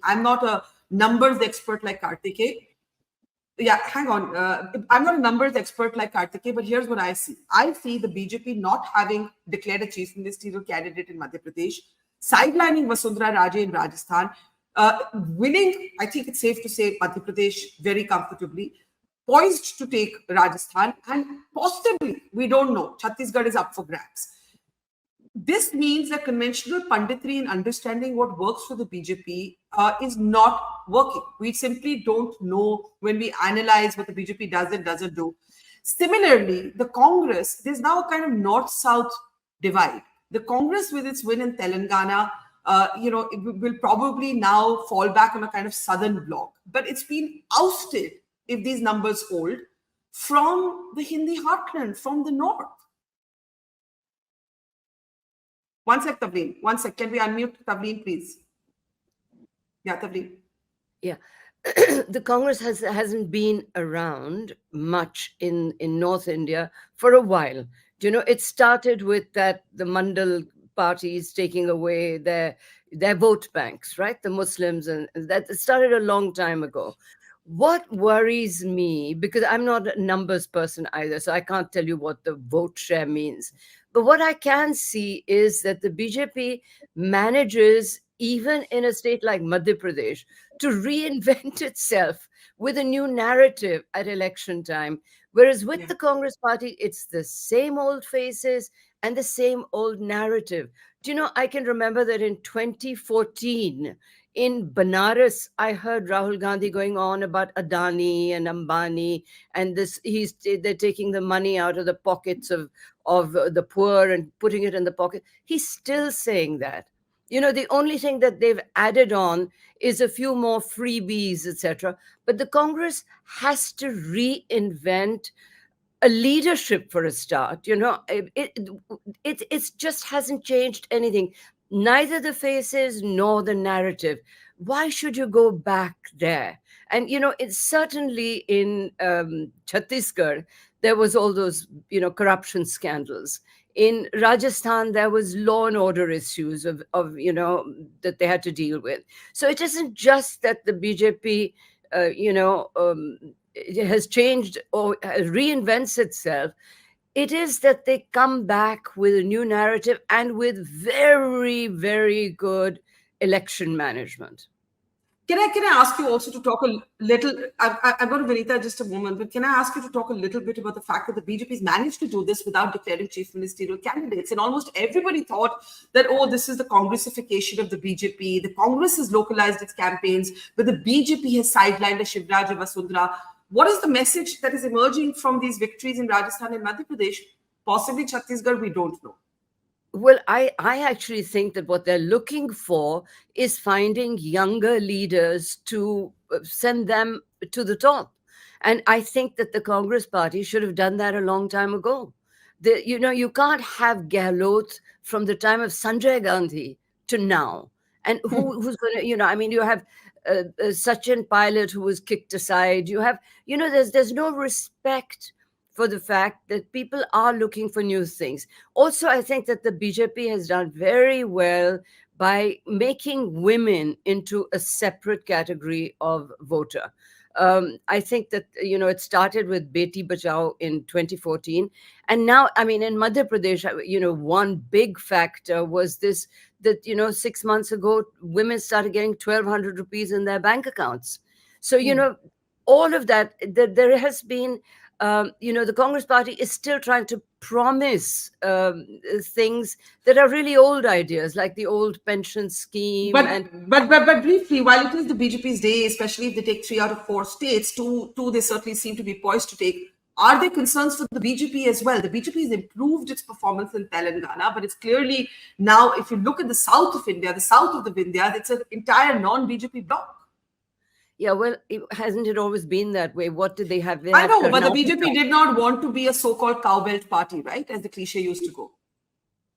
I'm not a numbers expert like Kartike. Yeah, hang on. I'm not a numbers expert like Kartike, but here's what I see. I see the BJP not having declared a chief ministerial candidate in Madhya Pradesh, sidelining Vasundhara Raje in Rajasthan, winning, I think it's safe to say, Madhya Pradesh very comfortably, poised to take Rajasthan, and possibly, we don't know, Chhattisgarh is up for grabs. This means that conventional punditry and understanding what works for the BJP is not working. We simply don't know when we analyze what the BJP does and doesn't do. Similarly, the Congress, there's now a kind of north-south divide. The Congress, with its win in Telangana, it will probably now fall back on a kind of southern bloc. But it's been ousted, if these numbers hold, from the Hindi heartland, from the north. One sec, Tavleen. One sec. Can we unmute Tavleen, please? Yeah, Tavleen. Yeah. The Congress hasn't been around much in North India for a while. It started with the Mandal parties taking away their vote banks, right? The Muslims, and that started a long time ago. What worries me, because I'm not a numbers person either, so I can't tell you what the vote share means. But what I can see is that the BJP manages, even in a state like Madhya Pradesh, to reinvent itself with a new narrative at election time. Whereas with the Congress party, it's the same old faces and the same old narrative. I can remember that in 2014, in Banaras, I heard Rahul Gandhi going on about Adani and Ambani, and they're taking the money out of the pockets of the poor and putting it in the pocket. He's still saying that. The only thing that they've added on is a few more freebies, etc. But the Congress has to reinvent a leadership for a start. It just hasn't changed anything. Neither the faces nor the narrative. Why should you go back there? And, it's certainly in Chhattisgarh, there was all those, corruption scandals. In Rajasthan, there was law and order issues of that they had to deal with. So it isn't just that the BJP, it has changed or reinvents itself. It is that they come back with a new narrative and with very, very good election management. Can I ask you also to talk a little? I've got to Vinita just a moment, but can I ask you to talk a little bit about the fact that the BJP has managed to do this without declaring chief ministerial candidates? And almost everybody thought that, this is the Congressification of the BJP. The Congress has localized its campaigns, but the BJP has sidelined a Shivraj Vasundhara. What is the message that is emerging from these victories in Rajasthan and Madhya Pradesh? Possibly Chhattisgarh, we don't know. Well, I actually think that what they're looking for is finding younger leaders to send them to the top. And I think that the Congress party should have done that a long time ago. You can't have Gehlot from the time of Sanjay Gandhi to now. And who's going to, you have Sachin Pilot who was kicked aside. You have, there's no respect for the fact that people are looking for new things. Also, I think that the BJP has done very well by making women into a separate category of voter. I think that, it started with Beti Bachao in 2014. And now, in Madhya Pradesh, one big factor was this, that, 6 months ago, women started getting 1,200 rupees in their bank accounts. So, all of that, there has been, the Congress party is still trying to promise things that are really old ideas, like the old pension scheme. But briefly, while it is the BJP's day, especially if they take 3 out of 4 states, two they certainly seem to be poised to take. Are there concerns for the BJP as well? The BJP has improved its performance in Telangana, but it's clearly now, if you look at the south of India, the south of the Vindhya, it's an entire non-BJP bloc. Yeah, well, hasn't it always been that way? What did they have? I know, but the BJP did not want to be a so-called cowbelt party, right? As the cliche used to go.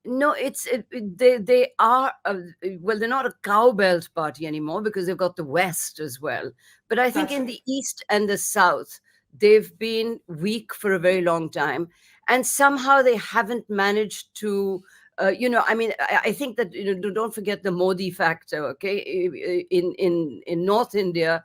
No, they are, they're not a cowbelt party anymore because they've got the West as well. But I think in the East and the South, they've been weak for a very long time. And somehow they haven't managed to I mean, I think that, don't forget the Modi factor. Okay, in North India,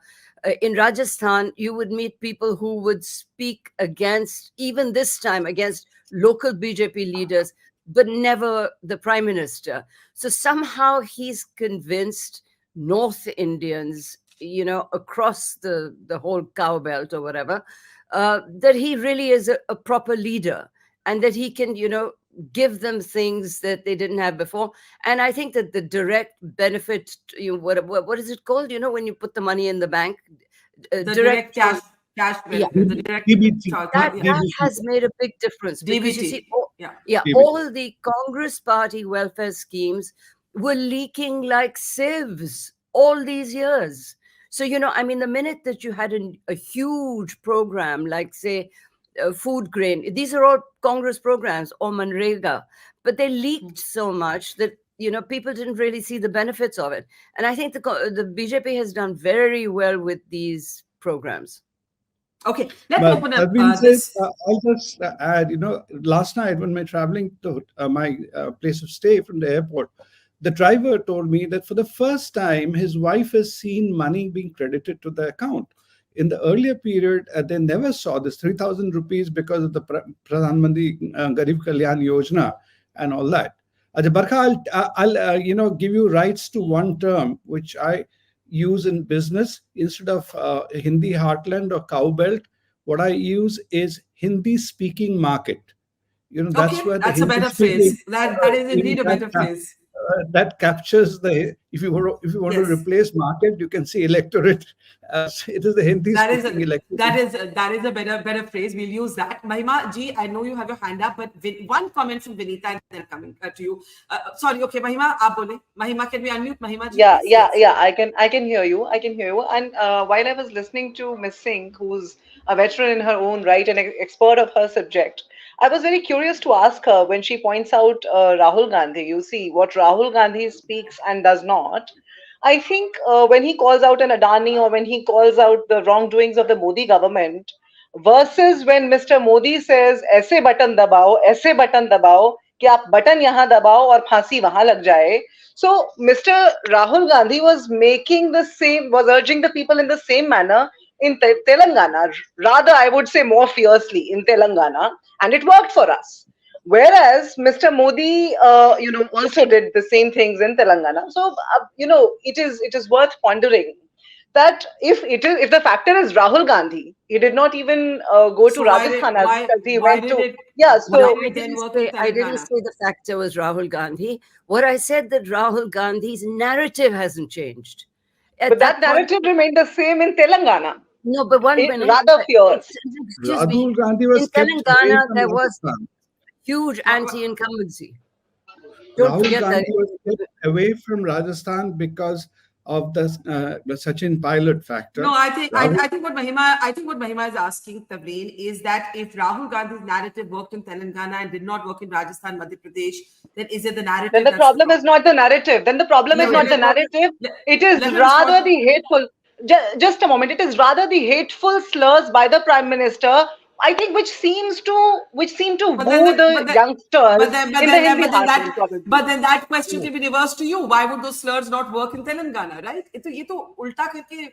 in Rajasthan, you would meet people who would speak against, even this time, against local BJP leaders, but never the prime minister. So somehow he's convinced North Indians, across the whole cow belt or whatever, that he really is a proper leader, and that he can, give them things that they didn't have before. And I think that the direct benefit, what is it called? When you put the money in the bank, The direct direct cash yeah, benefit, the direct DBT. yeah. that has made a big difference, because you see, DBT. Yeah. yeah, DBT. all the Congress party welfare schemes were leaking like sieves all these years. So, I mean, the minute that you had a huge program like, say, food grain, these are all Congress programs, or Manrega, but they leaked so much that, people didn't really see the benefits of it. And I think the BJP has done very well with these programs. Okay, let's But open that up being said, this. I'll just add, last night when I traveling to my place of stay from the airport, the driver told me that for the first time, his wife has seen money being credited to the account. In the earlier period, they never saw this 3,000 rupees because of the Pradhan Mantri Garib Kalyan Yojana and all that. Barkha, I'll give you rights to one term which I use in business instead of Hindi heartland or cowbelt. What I use is Hindi speaking market. That's Okay, where the that's a Hindi better speaking phrase. That is in indeed a better phrase. that captures the. If you want to Yes. replace market, you can see electorate. It is the Hindi That is speaking a, electorate. that is a better phrase. We'll use that. Mahima ji, I know you have your hand up, but one comment from Vinita and then coming to you. Sorry, okay, Mahima, aap bole. Mahima, can we unmute Mahima ji, Yeah, please? yeah, Yes. yeah. I can hear you. I can hear you. And while I was listening to Miss Singh, who's a veteran in her own right and an expert of her subject, I was very curious to ask her when she points out Rahul Gandhi. You see what Rahul Gandhi speaks and does not. I think when he calls out an Adani, or when he calls out the wrongdoings of the Modi government, versus when Mr. Modi says ऐसे button दबाओ कि आप button यहाँ दबाओ और फांसी वहां लग जाए. So Mr. Rahul Gandhi was urging the people in the same manner in Telangana, rather I would say more fiercely in Telangana, and it worked for us. Whereas Mr. Modi, also did the same things in Telangana. So, it is worth pondering that if the factor is Rahul Gandhi, he did not even go to So Rajasthan as much as he why went did to. it Yeah, No, why so did it then work in I didn't Telangana? say the factor was Rahul Gandhi. What I said, that Rahul Gandhi's narrative hasn't changed. At but that that point, narrative remained the same in Telangana, no, but one minute, rather fierce. excuse me. Rahul Gandhi In was kept away Telangana, from there was Rajasthan. huge Wha- wha- anti-incumbency. Don't Rahul forget that. Gandhi was kept away from Rajasthan because of the Sachin pilot factor. No, I think Rahul, I think what Mahima is asking, Tavleen, is that if Rahul Gandhi's narrative worked in Telangana and did not work in Rajasthan, Madhya Pradesh, then is it the Then narrative the that's the problem is problem? not the narrative. Then the problem is Okay, not the narrative. let, It is let her rather respond. the hateful. Just a moment. It is rather the hateful slurs by the prime minister. I think which seem to But then, woo the youngsters in the Hindi heartland, probably. but then that question can be reversed to you. Why would those slurs not work in Telangana, right? ये तो उल्टा करके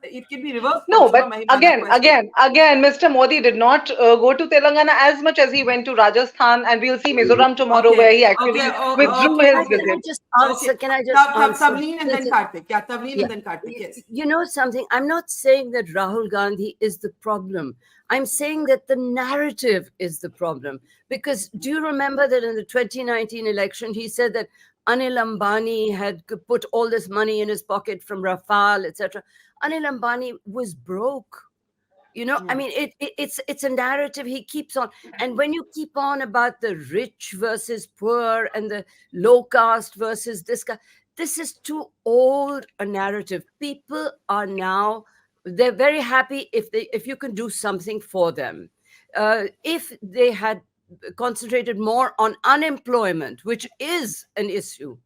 it can be reversed No, also, but na Mahima, that again, question. again, again, Mr. Modi did not go to Telangana as much as he went to Rajasthan, and we'll see Mizoram tomorrow, where Okay, he okay, actually withdrew okay, his okay, Can I visit. just okay. answer? Can I just answer? Tavleen and then Listen, Karthik. Yeah, Tavleen yeah. and then Karthik. Yes. You know something? I'm not saying that Rahul Gandhi is the problem. I'm saying that the narrative is the problem. Because do you remember that in the 2019 election, he said that Anil Ambani had put all this money in his pocket from Rafale, etc. Anil Ambani was broke. I mean, it's a narrative he keeps on. And when you keep on about the rich versus poor and the low caste versus this guy, this is too old a narrative. People are now, they're very happy if you can do something for them. If they had concentrated more on unemployment, which is an issue,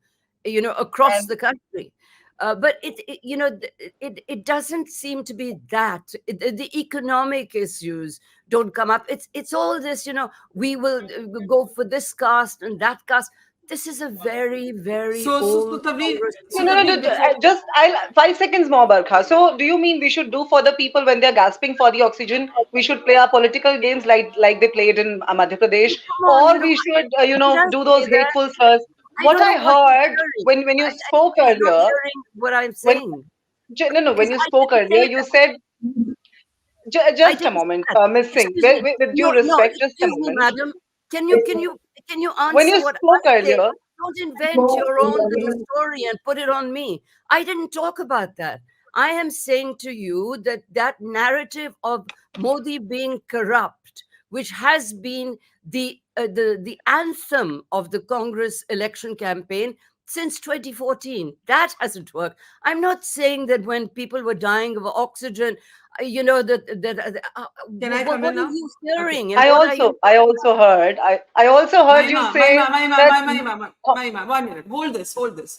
across And the country. But it doesn't seem to be that. The economic issues don't come up. It's all this, we will go for this caste and that caste. This is a very, very So old Tavleen, Congress No, so no, decision. no, Tavleen, before just I'll 5 seconds more, Barkha. So, do you mean we should do for the people when they're gasping for the oxygen? We should play our political games like they played in Madhya Pradesh, Come on, or we should, did I do say those that? hateful slurs. I What don't I know what you're heard hearing. when you I spoke think you're not earlier, hearing what I'm when saying. no, no, Because when you I spoke didn't earlier, say you that. said I just a didn't say moment, that. Miss Singh, Excuse me. with due No, no, respect, just a excuse me, moment. madam. Can you When answer you what spoke I say? earlier, Don't invent your own little story and put it on me. I didn't talk about that. I am saying to you that that narrative of Modi being corrupt, which has been the anthem of the Congress election campaign since 2014, that hasn't worked. I'm not saying that when people were dying of oxygen, can I come what in are now? you Okay. hearing and what are you? I also heard, I also heard you Mahima, say Mahima, Mahima, that. Mahima, Mahima, Mahima, 1 minute. Hold this, hold this.